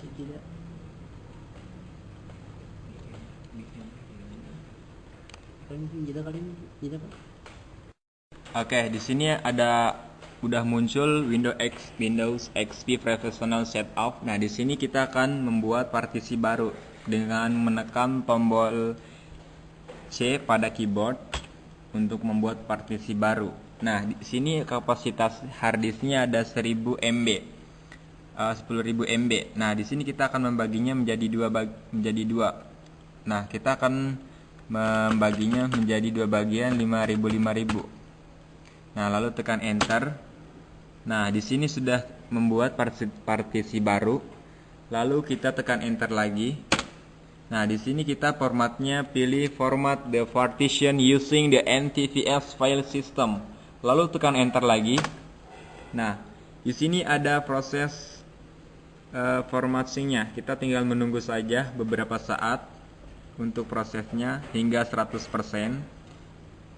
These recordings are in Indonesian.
Bisa tidak? Kalian tidak kalian tidak Pak? Oke, di sini udah muncul Windows XP Professional Setup. Nah, di sini kita akan membuat partisi baru dengan menekan tombol C pada keyboard untuk membuat partisi baru. Nah, di sini kapasitas harddisknya ada 1000 MB. 10.000 MB. Nah, di sini kita akan membaginya menjadi dua. Nah, kita akan membaginya menjadi dua bagian 5.000. Nah, lalu tekan enter. Nah, di sini sudah membuat partisi baru. Lalu kita tekan enter lagi. Nah, di sini kita formatnya pilih format the partition using the NTFS file system. Lalu tekan enter lagi. Nah, di sini ada proses formattingnya. Kita tinggal menunggu saja beberapa saat untuk prosesnya hingga 100%.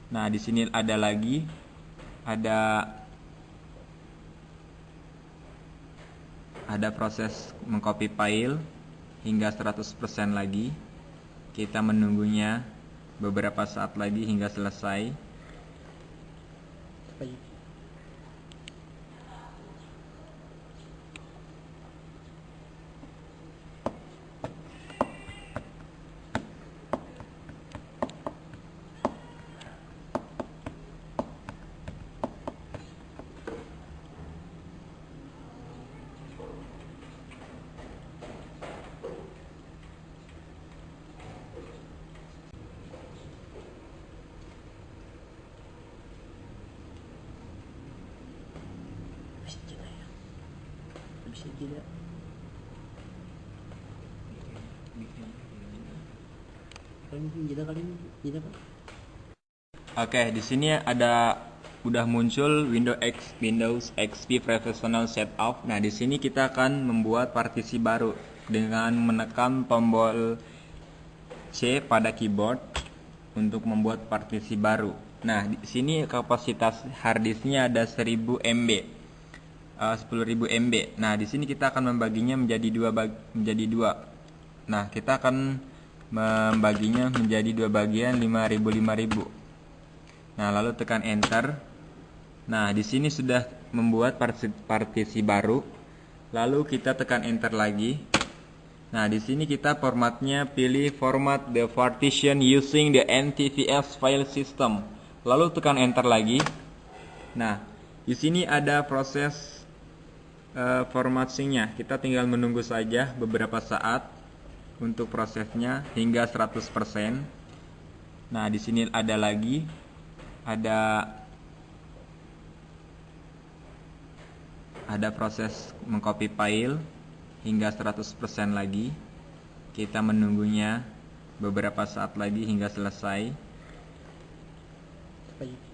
Nah, di sini ada lagi ada proses mengcopy file hingga 100% lagi. Kita menunggunya beberapa saat lagi hingga selesai. Baik. Bisa tidak ya? Bisa tidak? Kalian kalian tidak Pak? Oke, di sini udah muncul Windows XP Professional Setup. Nah, di sini kita akan membuat partisi baru dengan menekan tombol C pada keyboard untuk membuat partisi baru. Nah, di sini kapasitas harddisknya ada 1000 MB. 10.000 MB. Nah, di sini kita akan membaginya menjadi dua. Nah, kita akan membaginya menjadi dua bagian 5.000. Nah, lalu tekan enter. Nah, di sini sudah membuat partisi baru. Lalu kita tekan enter lagi. Nah, di sini kita formatnya pilih format the partition using the NTFS file system. Lalu tekan enter lagi. Nah, di sini ada proses formattingnya. Kita tinggal menunggu saja beberapa saat untuk prosesnya hingga 100%. Nah, di sini ada lagi ada proses mengcopy file hingga 100% lagi. Kita menunggunya beberapa saat lagi hingga selesai. Baik.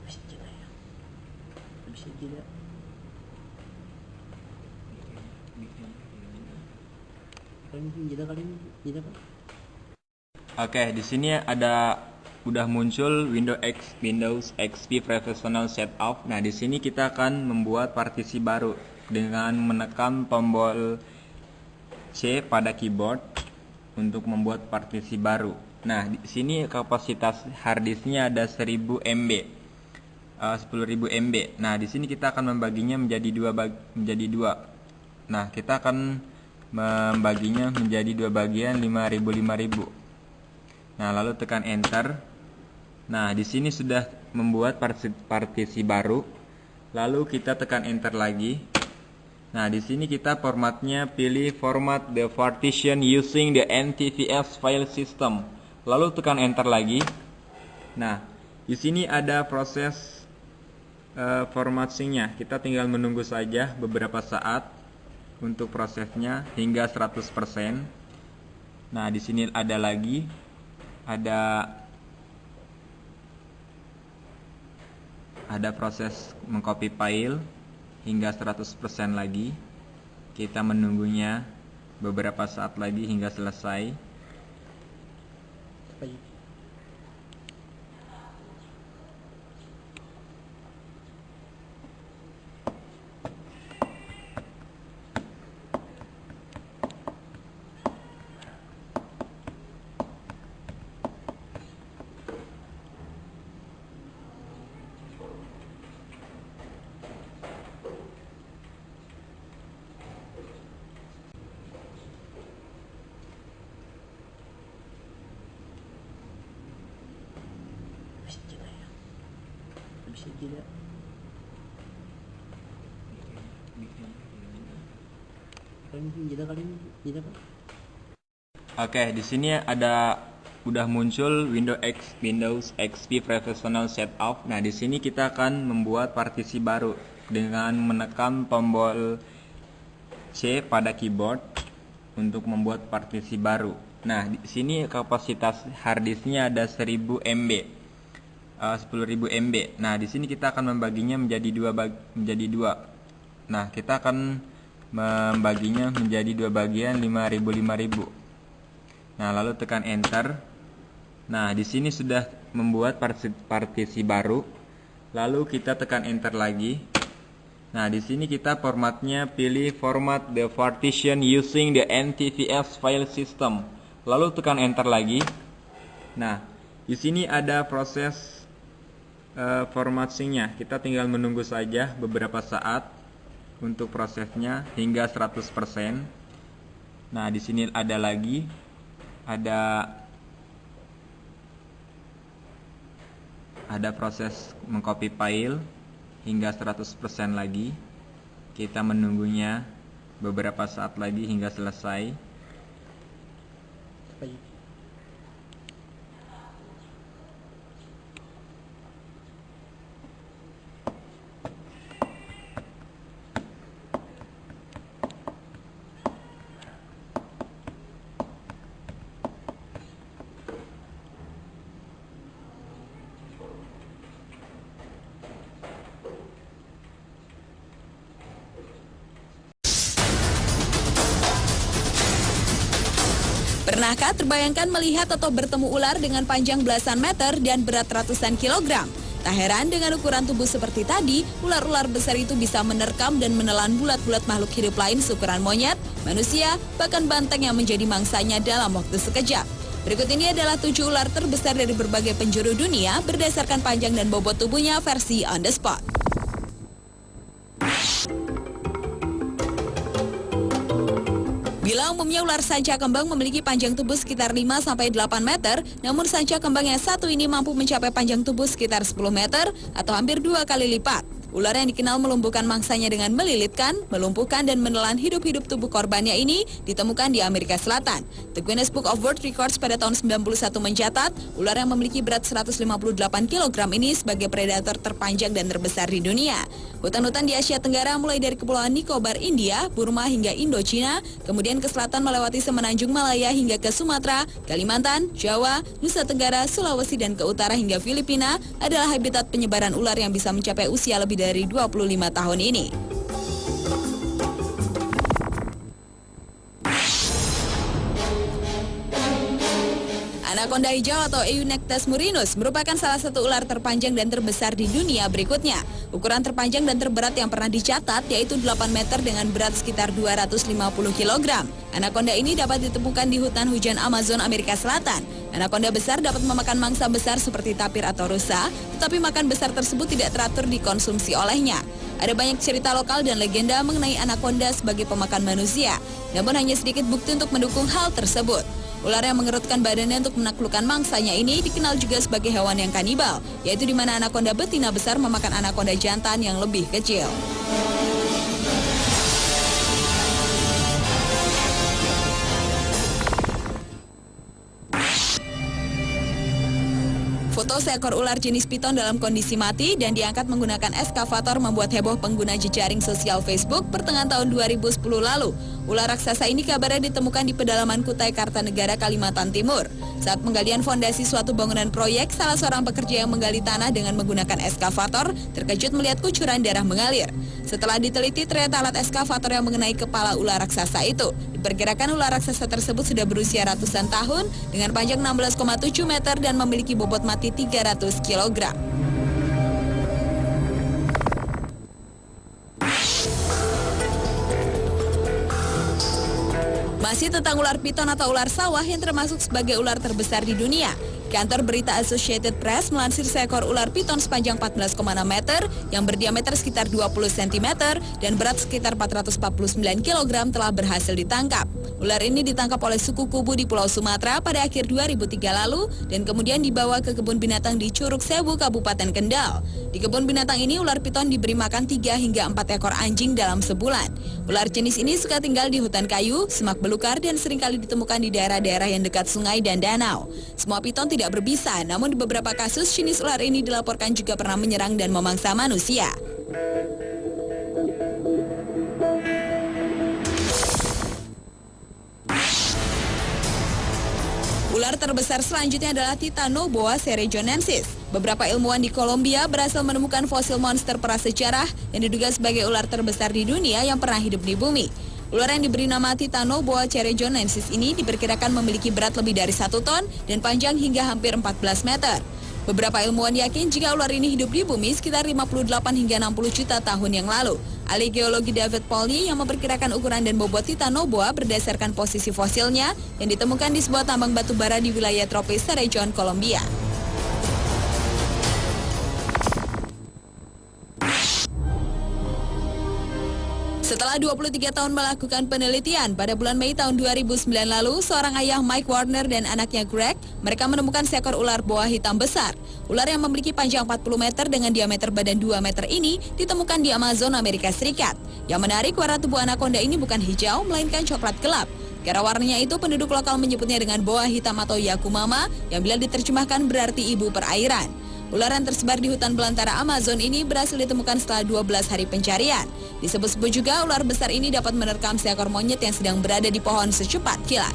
Bisa tidak ya? Bisa tidak? Kalian kalian tidak Pak? Oke, di sini udah muncul Windows XP Professional Setup. Nah, di sini kita akan membuat partisi baru dengan menekan tombol C pada keyboard untuk membuat partisi baru. Nah, di sini kapasitas harddisknya ada 1000 MB. 10.000 MB. Nah, di sini kita akan membaginya menjadi dua. Nah, kita akan membaginya menjadi dua bagian 5.000. Nah, lalu tekan enter. Nah, di sini sudah membuat partisi baru. Lalu kita tekan enter lagi. Nah, di sini kita formatnya pilih format the partition using the NTFS file system. Lalu tekan enter lagi. Nah, di sini ada proses formattingnya. Kita tinggal menunggu saja beberapa saat untuk prosesnya hingga 100%. Nah, di sini ada lagi ada proses mengcopy file hingga 100% lagi. Kita menunggunya beberapa saat lagi hingga selesai. Apa ini? Bisa gila ya. Bisa gila. Kalian gila kalian gila Pak. Oke, di sini udah muncul Windows XP Professional Setup. Nah, di sini kita akan membuat partisi baru dengan menekan tombol C pada keyboard untuk membuat partisi baru. Nah, di sini kapasitas harddisknya ada 1000 MB. 10.000 MB. Nah, di sini kita akan membaginya menjadi dua. Nah, kita akan membaginya menjadi dua bagian 5.000. Nah, lalu tekan enter. Nah, di sini sudah membuat partisi baru. Lalu kita tekan enter lagi. Nah, di sini kita formatnya pilih format the partition using the NTFS file system. Lalu tekan enter lagi. Nah, di sini ada proses formattingnya. Kita tinggal menunggu saja beberapa saat untuk prosesnya hingga 100%. Nah, di sini ada lagi ada proses mengcopy file hingga 100% lagi. Kita menunggunya beberapa saat lagi hingga selesai. Apa ini? Pernahkah terbayangkan melihat atau bertemu ular dengan panjang belasan meter dan berat ratusan kilogram? Tak heran dengan ukuran tubuh seperti tadi, ular-ular besar itu bisa menerkam dan menelan bulat-bulat makhluk hidup lain seukuran monyet, manusia, bahkan banteng yang menjadi mangsanya dalam waktu sekejap. Berikut ini adalah 7 ular terbesar dari berbagai penjuru dunia berdasarkan panjang dan bobot tubuhnya versi on the spot. Bila umumnya ular sanca kembang memiliki panjang tubuh sekitar 5-8 meter, namun sanca kembang yang satu ini mampu mencapai panjang tubuh sekitar 10 meter atau hampir 2 kali lipat. Ular yang dikenal melumpuhkan mangsanya dengan melilitkan, melumpuhkan, dan menelan hidup-hidup tubuh korbannya ini ditemukan di Amerika Selatan. The Guinness Book of World Records pada tahun 91 mencatat, ular yang memiliki berat 158 kg ini sebagai predator terpanjang dan terbesar di dunia. Hutan-hutan di Asia Tenggara mulai dari Kepulauan Nicobar, India, Burma hingga Indochina, kemudian ke selatan melewati semenanjung Malaya hingga ke Sumatera, Kalimantan, Jawa, Nusa Tenggara, Sulawesi, dan ke utara hingga Filipina adalah habitat penyebaran ular yang bisa mencapai usia lebih dari 25 tahun ini. Anaconda hijau atau Eunectes murinus merupakan salah satu ular terpanjang dan terbesar di dunia berikutnya. Ukuran terpanjang dan terberat yang pernah dicatat yaitu 8 meter dengan berat sekitar 250 kg. Anaconda ini dapat ditemukan di hutan hujan Amazon Amerika Selatan. Anaconda besar dapat memakan mangsa besar seperti tapir atau rusa, tetapi makan besar tersebut tidak teratur dikonsumsi olehnya. Ada banyak cerita lokal dan legenda mengenai anaconda sebagai pemakan manusia, namun hanya sedikit bukti untuk mendukung hal tersebut. Ular yang mengerutkan badannya untuk menaklukkan mangsanya ini dikenal juga sebagai hewan yang kanibal, yaitu di mana anaconda betina besar memakan anaconda jantan yang lebih kecil. Foto seekor ular jenis piton dalam kondisi mati dan diangkat menggunakan eskavator membuat heboh pengguna jejaring sosial Facebook pertengahan tahun 2010 lalu. Ular raksasa ini kabarnya ditemukan di pedalaman Kutai Kartanegara, Kalimantan Timur. Saat penggalian fondasi suatu bangunan proyek, salah seorang pekerja yang menggali tanah dengan menggunakan eskavator terkejut melihat kucuran darah mengalir. Setelah diteliti, ternyata alat eskavator yang mengenai kepala ular raksasa itu. Diperkirakan ular raksasa tersebut sudah berusia ratusan tahun dengan panjang 16,7 meter dan memiliki bobot mati 300 kg. Masih tentang ular piton atau ular sawah yang termasuk sebagai ular terbesar di dunia. Kantor berita Associated Press melansir seekor ular piton sepanjang 14,6 meter yang berdiameter sekitar 20 cm dan berat sekitar 449 kg telah berhasil ditangkap. Ular ini ditangkap oleh suku Kubu di Pulau Sumatera pada akhir 2003 lalu dan kemudian dibawa ke kebun binatang di Curug Sewu, Kabupaten Kendal. Di kebun binatang ini ular piton diberi makan 3 hingga 4 ekor anjing dalam sebulan. Ular jenis ini suka tinggal di hutan kayu, semak belukar dan seringkali ditemukan di daerah-daerah yang dekat sungai dan danau. Semua piton tidak berbisa, namun di beberapa kasus jenis ular ini dilaporkan juga pernah menyerang dan memangsa manusia. Ular terbesar selanjutnya adalah Titanoboa cerejonensis. Beberapa ilmuwan di Kolombia berhasil menemukan fosil monster prasejarah yang diduga sebagai ular terbesar di dunia yang pernah hidup di bumi. Ular yang diberi nama Titanoboa cerejonensis ini diperkirakan memiliki berat lebih dari 1 ton dan panjang hingga hampir 14 meter. Beberapa ilmuwan yakin jika ular ini hidup di bumi sekitar 58 hingga 60 juta tahun yang lalu. Ahli geologi David Polny yang memperkirakan ukuran dan bobot Titanoboa berdasarkan posisi fosilnya yang ditemukan di sebuah tambang batu bara di wilayah tropis Cerrejón, Kolombia. Setelah 23 tahun melakukan penelitian, pada bulan Mei tahun 2009 lalu, seorang ayah Mike Warner dan anaknya Greg, mereka menemukan seekor ular boa hitam besar. Ular yang memiliki panjang 40 meter dengan diameter badan 2 meter ini ditemukan di Amazon, Amerika Serikat. Yang menarik, warna tubuh anaconda ini bukan hijau, melainkan coklat gelap. Karena warnanya itu, penduduk lokal menyebutnya dengan boa hitam atau Yakumama, yang bila diterjemahkan berarti ibu perairan. Ular yang tersebar di hutan belantara Amazon ini berhasil ditemukan setelah 12 hari pencarian. Disebut-sebut juga ular besar ini dapat menerkam seekor monyet yang sedang berada di pohon secepat kilat.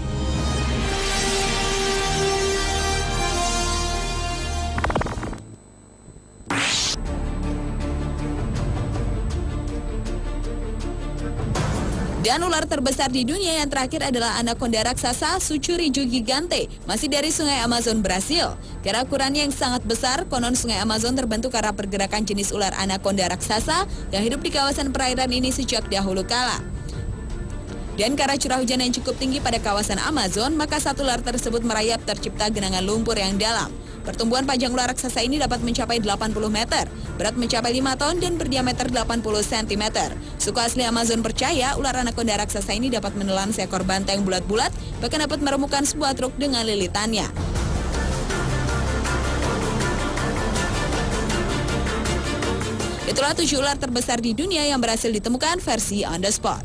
Dan ular terbesar di dunia yang terakhir adalah anaconda raksasa Sucuriju gigante, masih dari sungai Amazon, Brasil. Karena ukurannya yang sangat besar, konon sungai Amazon terbentuk karena pergerakan jenis ular anaconda raksasa yang hidup di kawasan perairan ini sejak dahulu kala. Dan karena curah hujan yang cukup tinggi pada kawasan Amazon, maka satu ular tersebut merayap tercipta genangan lumpur yang dalam. Pertumbuhan panjang ular raksasa ini dapat mencapai 80 meter, berat mencapai 5 ton dan berdiameter 80 cm. Suku asli Amazon percaya ular anaconda raksasa ini dapat menelan seekor banteng bulat-bulat, bahkan dapat meremukkan sebuah truk dengan lilitannya. Itulah 7 ular terbesar di dunia yang berhasil ditemukan versi on the spot.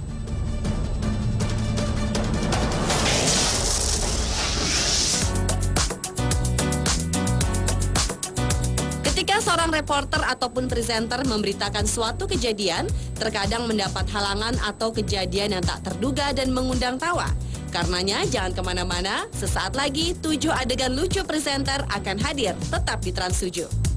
Ketika seorang reporter ataupun presenter memberitakan suatu kejadian, terkadang mendapat halangan atau kejadian yang tak terduga dan mengundang tawa. Karenanya jangan kemana-mana, sesaat lagi 7 adegan lucu presenter akan hadir tetap di Trans 7.